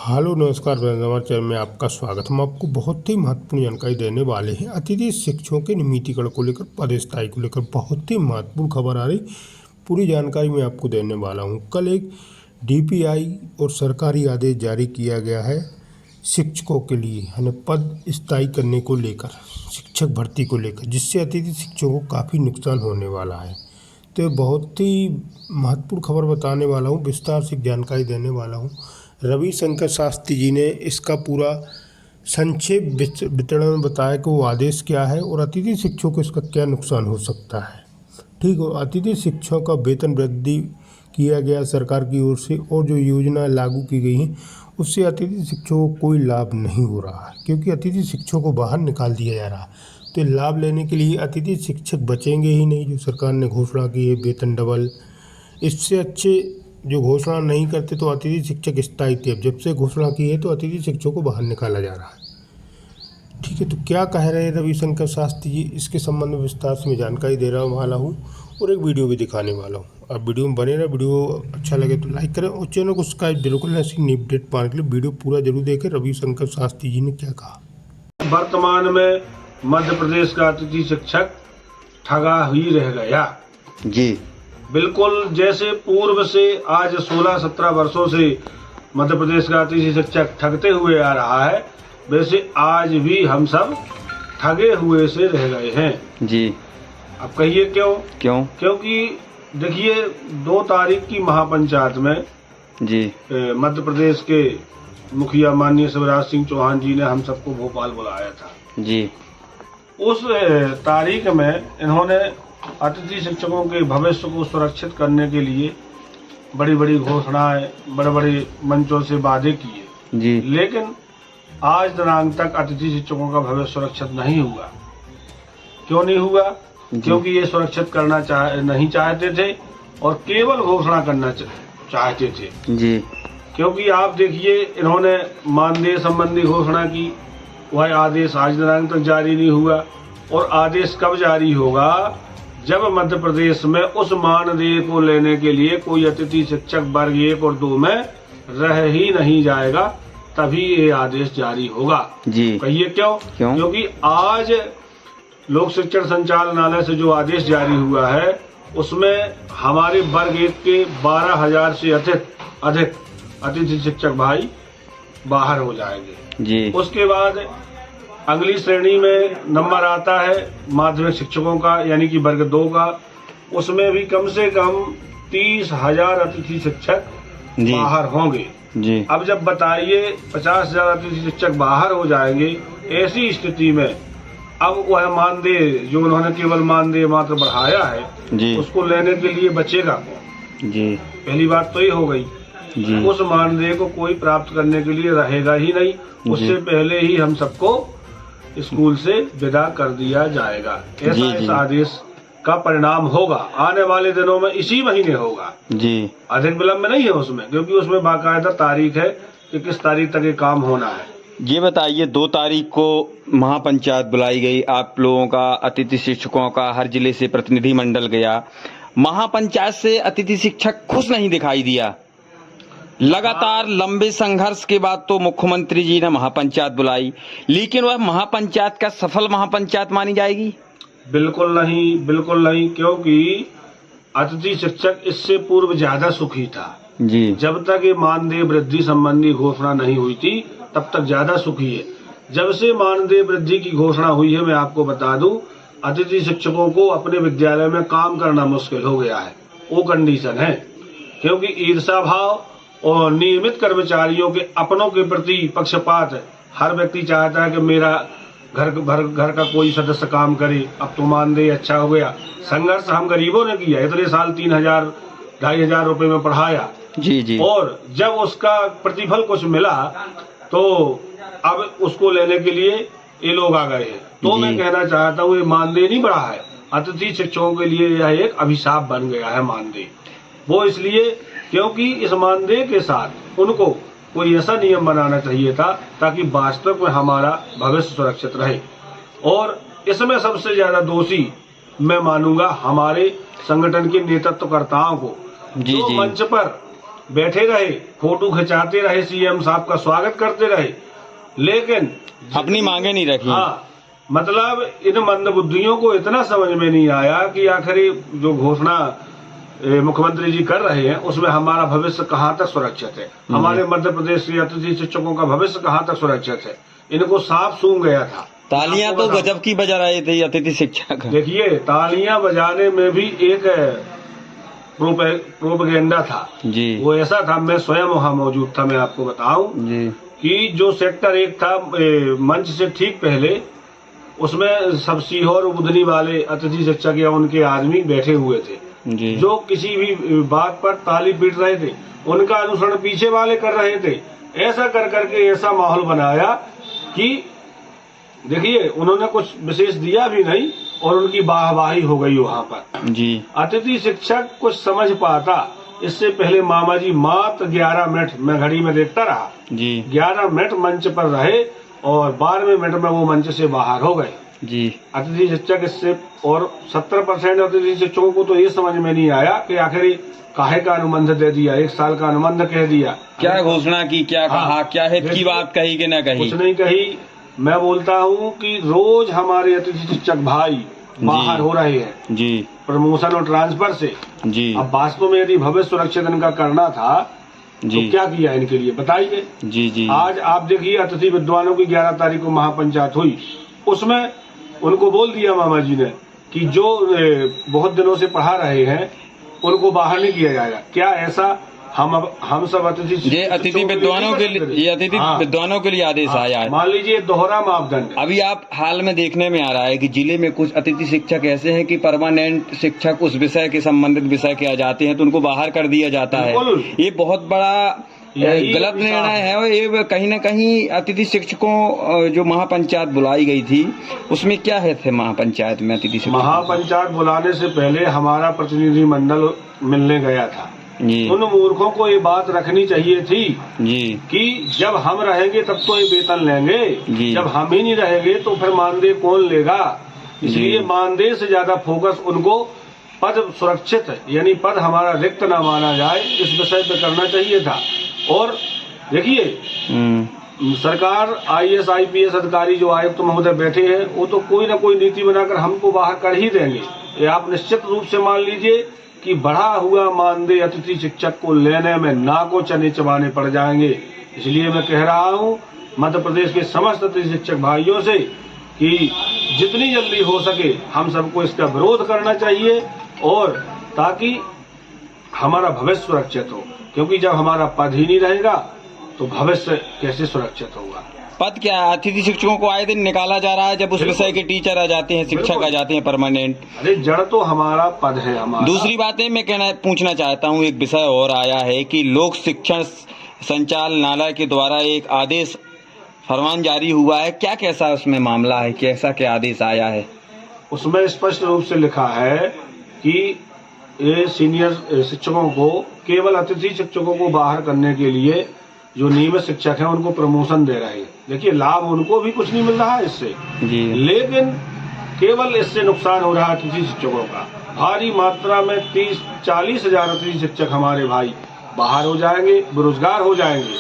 Hello नमस्कार, हमारे channel में आपका स्वागत। हम आपको बहुत ही महत्वपूर्ण जानकारी देने वाले हैं। अतिथि शिक्षकों के नियमितीकरण को लेकर, पदस्थाई को लेकर बहुत ही महत्वपूर्ण खबर आ रही। पूरी जानकारी मैं आपको देने वाला हूं। कल एक डीपीआई और सरकारी आदेश जारी किया गया है शिक्षकों के लिए, यानी पद स्थायी करने को लेकर, शिक्षक भर्ती को लेकर, जिससे अतिथि शिक्षकों को काफ़ी नुकसान होने वाला है। तो बहुत ही महत्वपूर्ण खबर बताने वाला हूँ, विस्तार से जानकारी देने वाला हूँ। रविशंकर शास्त्री जी ने इसका पूरा संक्षेप वितरण में बताया कि वो आदेश क्या है और अतिथि शिक्षकों को इसका क्या नुकसान हो सकता है। ठीक हो, अतिथि शिक्षकों का वेतन वृद्धि किया गया सरकार की ओर से, और जो योजना लागू की गई हैं उससे अतिथि शिक्षकों को कोई लाभ नहीं हो रहा है, क्योंकि अतिथि शिक्षकों को बाहर निकाल दिया जा रहा है। तो लाभ लेने के लिए अतिथि शिक्षक बचेंगे ही नहीं। जो सरकार ने घोषणा की है वेतन डबल, इससे अच्छे जो घोषणा नहीं करते तो अतिथि शिक्षक स्थायी थे। अब जब से घोषणा की है तो अतिथि शिक्षकों को बाहर निकाला जा रहा है। ठीक है, तो क्या कह रहे हैं रविशंकर शास्त्री जी, इसके संबंध में विस्तार से मैं जानकारी दे रहा वाला हूँ और एक वीडियो भी दिखाने वाला हूँ। आप वीडियो में बने रहे। वीडियो अच्छा लगे तो लाइक करें और चैनल को सब्सक्राइब बिल्कुल ऐसी न्यू अपडेट पाने के लिए वीडियो पूरा जरूर देखें। रविशंकर शास्त्री जी ने क्या कहा। वर्तमान में मध्य प्रदेश का अतिथि शिक्षक ठगा ही रह गया जी। बिल्कुल जैसे पूर्व से आज 16-17 वर्षों से मध्य प्रदेश का अतिथि शिक्षक ठगते हुए आ रहा है, वैसे आज भी हम सब ठगे हुए से रह गए हैं जी। अब कहिए क्यों? क्योंकि देखिए 2 तारीख की महापंचायत में जी मध्य प्रदेश के मुखिया माननीय शिवराज सिंह चौहान जी ने हम सबको भोपाल बुलाया था जी। उस तारीख में इन्होंने अतिथि शिक्षकों के भविष्य को सुरक्षित करने के लिए बड़ी बड़ी घोषणाएं, बड़े बड़े मंचों से वादे किए जी। लेकिन आज दिनांक तक अतिथि शिक्षकों का भविष्य सुरक्षित नहीं हुआ। क्यों नहीं हुआ? क्योंकि ये सुरक्षित करना नहीं चाहते थे और केवल घोषणा करना चाहते थे जी। क्योंकि आप देखिए इन्होंने मानदेय संबंधी घोषणा की, वह आदेश आज दिनांक तक जारी नहीं हुआ। और आदेश कब जारी होगा? जब मध्य प्रदेश में उस मानदेय को लेने के लिए कोई अतिथि शिक्षक वर्ग 1 और 2 में रह ही नहीं जाएगा, तभी ये आदेश जारी होगा जी। कहिए क्यों? क्योंकि आज लोक शिक्षण संचालनालय से जो आदेश जारी हुआ है उसमें हमारे वर्ग 1 के 12,000 से अधिक अतिथि शिक्षक भाई बाहर हो जाएंगे जी। उसके बाद अगली श्रेणी में नंबर आता है माध्यमिक शिक्षकों का, यानी कि वर्ग 2 का। उसमें भी कम से कम 30,000 अतिथि शिक्षक बाहर होंगे जी। अब जब बताइए 50,000 अतिथि शिक्षक बाहर हो जाएंगे, ऐसी स्थिति में अब वह मानदेय जो उन्होंने केवल मानदेय मात्र बढ़ाया है जी, उसको लेने के लिए बचेगा कौन जी। पहली बात तो ये हो गई जी। उस मानदेय को कोई प्राप्त करने के लिए रहेगा ही नहीं। उससे पहले ही हम सबको स्कूल से विदा कर दिया जाएगा। ऐसा इस आदेश का परिणाम होगा आने वाले दिनों में, इसी महीने होगा जी। अधिक विलंब नहीं है उसमें, क्योंकि उसमें बाकायदा तारीख है कि किस तारीख तक ये काम होना है। ये बताइए 2 तारीख को महापंचायत बुलाई गई, आप लोगों का अतिथि शिक्षकों का हर जिले से प्रतिनिधि मंडल गया। महापंचायत से अतिथि शिक्षक खुश नहीं दिखाई दिया। लगातार लंबे संघर्ष के बाद तो मुख्यमंत्री जी ने महापंचायत बुलाई, लेकिन वह महापंचायत का सफल महापंचायत मानी जाएगी? बिल्कुल नहीं, बिल्कुल नहीं, क्योंकि अतिथि शिक्षक इससे पूर्व ज्यादा सुखी था जी। जब तक ये मानदेय वृद्धि संबंधी घोषणा नहीं हुई थी तब तक ज्यादा सुखी है। जब से मानदेय वृद्धि की घोषणा हुई है, मैं आपको बता दूं, अतिथि शिक्षकों को अपने विद्यालय में काम करना मुश्किल हो गया है। वो कंडीशन है, क्योंकि ईर्ष्या भाव और नियमित कर्मचारियों के अपनों के प्रति पक्षपात है। हर व्यक्ति चाहता है कि मेरा घर का कोई सदस्य काम करे। अब तो मानदेय अच्छा हो गया। संघर्ष हम गरीबों ने किया, इतने साल 3,000-2,500 रुपए में पढ़ाया जी जी। और जब उसका प्रतिफल कुछ मिला तो अब उसको लेने के लिए ये लोग आ गए हैं। तो मैं कहना चाहता हूँ ये मानदेय नहीं बढ़ा है, अतिथि शिक्षकों के लिए यह एक अभिशाप बन गया है मानदेय। वो इसलिए क्योंकि इस मानदेय के साथ उनको कोई ऐसा नियम बनाना चाहिए था ताकि वास्तव में हमारा भविष्य सुरक्षित रहे। और इसमें सबसे ज्यादा दोषी मैं मानूंगा हमारे संगठन के नेतृत्वकर्ताओं को, जो मंच पर बैठे रहे, फोटो खिंचाते रहे, सीएम साहब का स्वागत करते रहे, लेकिन अपनी मांगे नहीं रखी। हाँ, मतलब इन मंदबुद्धियों को इतना समझ में नहीं आया कि आखिर जो घोषणा मुख्यमंत्री जी कर रहे हैं उसमें हमारा भविष्य कहाँ तक सुरक्षित है, हमारे मध्य प्रदेश के अतिथि शिक्षकों का भविष्य कहाँ तक सुरक्षित है, इनको साफ सूंघ गया था। तालियां तो गजब की बजा रहे थे अतिथि शिक्षक। देखिए, तालियां बजाने में भी एक प्रोपेगेंडा था जी। वो ऐसा था, मैं स्वयं वहां मौजूद था, मैं आपको बताऊं जी कि जो सेक्टर 1 था मंच से ठीक पहले, उसमें सब सीहोर बुधनी वाले अतिथि शिक्षक या उनके आदमी बैठे हुए थे जी। जो किसी भी बात पर ताली पीट रहे थे, उनका अनुसरण पीछे वाले कर रहे थे। ऐसा कर करके ऐसा माहौल बनाया कि देखिए उन्होंने कुछ विशेष दिया भी नहीं और उनकी वाहवाही हो गई वहां पर जी। अतिथि शिक्षक कुछ समझ पाता, इससे पहले मामा जी मात्र 11 मिनट मैं घड़ी में देखता रहा जी। 11 मिनट मंच पर रहे और 12वें मिनट में वो मंच से बाहर हो गए जी। अतिथि शिक्षक। इससे और 70% अतिथि शिक्षकों को तो ये समझ में नहीं आया कि आखिर काहे का अनुबंध दे दिया, 1 साल का अनुबंध कह दिया, क्या घोषणा की, क्या कहा, क्या हित की बात कही कि न कही, कुछ नहीं कही। मैं बोलता हूँ कि रोज हमारे अतिथि शिक्षक भाई बाहर हो रहे हैं जी, प्रमोशन और ट्रांसफर से जी। अब वास्तव में यदि भविष्य सुरक्षित इनका करना था जी, तो क्या किया इनके लिए बताइए। जी जी। आज आप देखिए अतिथि विद्वानों की 11 तारीख को महापंचायत हुई, उसमें उनको बोल दिया मामा जी ने कि जो बहुत दिनों से पढ़ा रहे हैं उनको बाहर नहीं किया जाएगा। क्या ऐसा हम सब अतिथि विद्वानों के लिए, ये अतिथि विद्वानों के लिए आदेश आया है। मान लीजिए दोहरा मापदंड। अभी आप हाल में देखने में आ रहा है कि जिले में कुछ अतिथि शिक्षक ऐसे हैं कि परमानेंट शिक्षक उस विषय के संबंधित विषय के आ जाते हैं तो उनको बाहर कर दिया जाता है। ये बहुत बड़ा गलत निर्णय है और ये कहीं न कहीं अतिथि शिक्षकों जो महापंचायत बुलाई गई थी उसमें क्या है थे महापंचायत में अतिथि शिक्षक? महापंचायत बुलाने से पहले हमारा प्रतिनिधि मंडल मिलने गया था जी। उन मूर्खों को ये बात रखनी चाहिए थी जी कि जब हम रहेंगे तब तो ये वेतन लेंगे जी। जब हम ही नहीं रहेंगे तो फिर मानदेय कौन लेगा। इसलिए मानदेय से ज्यादा फोकस उनको पद सुरक्षित यानी पद हमारा रिक्त न माना जाए इस विषय पे करना चाहिए था। और देखिए सरकार IAS IPS अधिकारी जो आयुक्त महोदय बैठे हैं वो तो कोई ना कोई नीति बनाकर हमको बाहर कर ही देंगे। ये आप निश्चित रूप से मान लीजिए कि बढ़ा हुआ मानदेय अतिथि शिक्षक को लेने में नाको चने चबाने पड़ जाएंगे। इसलिए मैं कह रहा हूं मध्य प्रदेश के समस्त अतिथि शिक्षक भाइयों से कि जितनी जल्दी हो सके हम सबको इसका विरोध करना चाहिए और ताकि हमारा भविष्य सुरक्षित हो, क्योंकि जब हमारा पद ही नहीं रहेगा तो भविष्य कैसे सुरक्षित होगा। पद क्या है? अतिथि शिक्षकों को आए दिन निकाला जा रहा है जब उस विषय के टीचर आ जाते हैं, शिक्षक आ जाते हैं परमानेंट। अरे जड़ तो हमारा पद है हमारा। दूसरी बातें मैं पूछना चाहता हूँ, एक विषय और आया है कि लोक शिक्षण संचालनालय के द्वारा एक आदेश फरमान जारी हुआ है, क्या कैसा उसमें मामला है, कैसा क्या आदेश आया है? उसमें स्पष्ट रूप से लिखा है कि ये सीनियर शिक्षकों को केवल अतिथि शिक्षकों को बाहर करने के लिए जो नियमित शिक्षक हैं उनको प्रमोशन दे रहे हैं। देखिए लाभ उनको भी कुछ नहीं मिल रहा है इससे जी। लेकिन केवल इससे नुकसान हो रहा है अतिथि शिक्षकों का। भारी मात्रा में 30-40 हजार अतिथि शिक्षक हमारे भाई बाहर हो जाएंगे, बेरोजगार हो जाएंगे।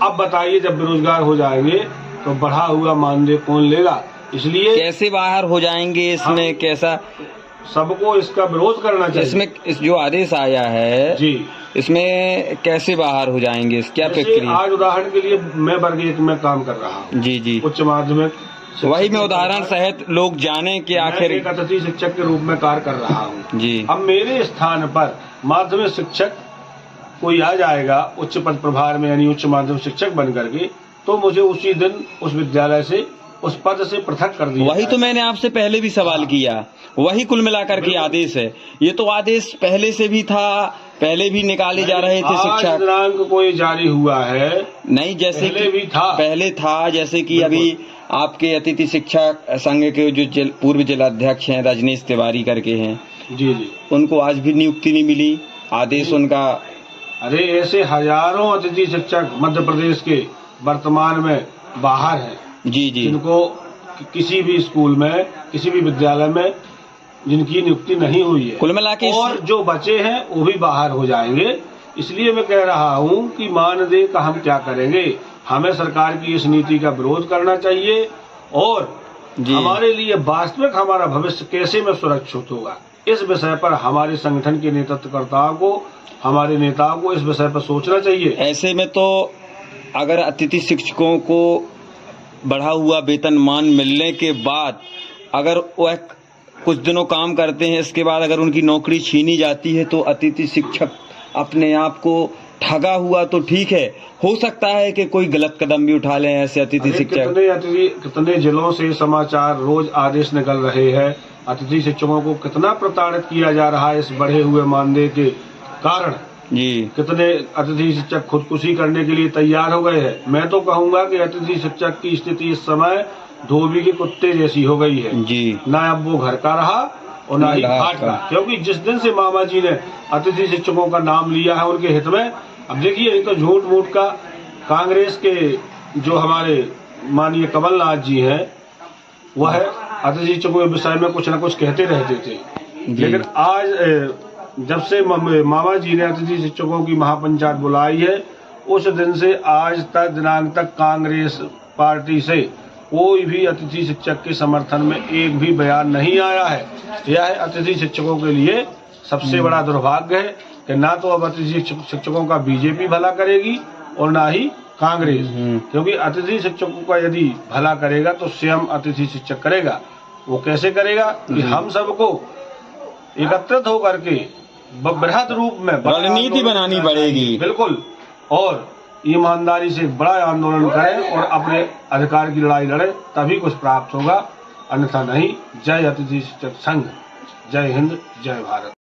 अब बताइए जब बेरोजगार हो जाएंगे तो बढ़ा हुआ मानदेय कौन लेगा। इसलिए कैसे बाहर हो जाएंगे, इसमें कैसा सबको इसका विरोध करना चाहिए। इसमें इस जो आदेश आया है जी इसमें कैसे बाहर हो जाएंगे, क्या प्रक्रिया? आज उदाहरण के लिए मैं वर्ग 1 में काम कर रहा हूँ जी जी उच्च माध्यमिक, वही मैं उदाहरण सहित लोग जाने कि आखिर एक अतिथि शिक्षक के रूप में कार्य कर रहा हूँ जी। अब मेरे स्थान पर माध्यमिक शिक्षक कोई आ जाएगा उच्च पद प्रभार में यानी उच्च माध्यमिक शिक्षक बन करके, तो मुझे उसी दिन उस विद्यालय से उस पद से पृथक कर दिया। वही तो मैंने आपसे पहले भी सवाल किया, वही कुल मिलाकर के आदेश है। ये तो आदेश पहले से भी था, पहले भी निकाले जा रहे थे शिक्षक। दिनांक कोई जारी हुआ है नहीं, जैसे पहले भी था, पहले था जैसे कि अभी आपके अतिथि शिक्षक संघ के जो पूर्व जिलाध्यक्ष हैं रजनीश तिवारी करके हैं जी जी, उनको आज भी नियुक्ति नहीं मिली, आदेश उनका। अरे ऐसे हजारों अतिथि शिक्षक मध्य प्रदेश के वर्तमान में बाहर हैं जी जी, जिनको किसी भी स्कूल में किसी भी विद्यालय में जिनकी नियुक्ति नहीं हुई है। कुल मिला के और जो बचे हैं वो भी बाहर हो जाएंगे। इसलिए मैं कह रहा हूं कि मानदेय का हम क्या करेंगे। हमें सरकार की इस नीति का विरोध करना चाहिए और हमारे लिए वास्तविक हमारा भविष्य कैसे में सुरक्षित होगा, इस विषय पर हमारे संगठन के नेतृत्वकर्ताओं को, हमारे नेताओं को इस विषय पर सोचना चाहिए। ऐसे में तो अगर अतिथि शिक्षकों को बढ़ा हुआ वेतनमान मिलने के बाद अगर वह कुछ दिनों काम करते हैं, इसके बाद अगर उनकी नौकरी छीनी जाती है तो अतिथि शिक्षक अपने आप को ठगा हुआ तो ठीक है, हो सकता है कि कोई गलत कदम भी उठा लें ऐसे अतिथि शिक्षक। कितने जिलों से समाचार रोज आदेश निकल रहे हैं, अतिथि शिक्षकों को कितना प्रताड़ित किया जा रहा है इस बढ़े हुए मानदेय के कारण जी। कितने अतिथि शिक्षक खुदकुशी करने के लिए तैयार हो गए हैं। मैं तो कहूंगा कि अतिथि शिक्षक की स्थिति इस समय धोबी के कुत्ते जैसी हो गई है जी। ना अब वो घर का रहा और ना ही घाट का, क्योंकि जिस दिन से मामा जी ने अतिथि शिक्षकों का नाम लिया है उनके हित में, अब देखिए एक तो झूठ मूठ का कांग्रेस के जो हमारे माननीय कमलनाथ जी हैं वह अतिथि शिक्षकों के विषय में कुछ न कुछ कहते रहते थे, लेकिन आज जब से मामा जी ने अतिथि शिक्षकों की महापंचायत बुलाई है उस दिन से आज तक दिनांक तक कांग्रेस पार्टी से कोई भी अतिथि शिक्षक के समर्थन में एक भी बयान नहीं आया है। यह अतिथि शिक्षकों के लिए सबसे बड़ा दुर्भाग्य है कि ना तो अब अतिथि शिक्षकों का बीजेपी भला करेगी और ना ही कांग्रेस, क्योंकि अतिथि शिक्षकों का यदि भला करेगा तो स्वयं अतिथि शिक्षक करेगा। वो कैसे करेगा कि हम सबको एकत्रित होकर के बृहद रूप में रणनीति बनानी पड़ेगी, बिल्कुल, और ईमानदारी से बड़ा आंदोलन करें और अपने अधिकार की लड़ाई लड़े, तभी कुछ प्राप्त होगा, अन्यथा नहीं। जय अतिथि शिक्षक संघ, जय हिंद, जय भारत।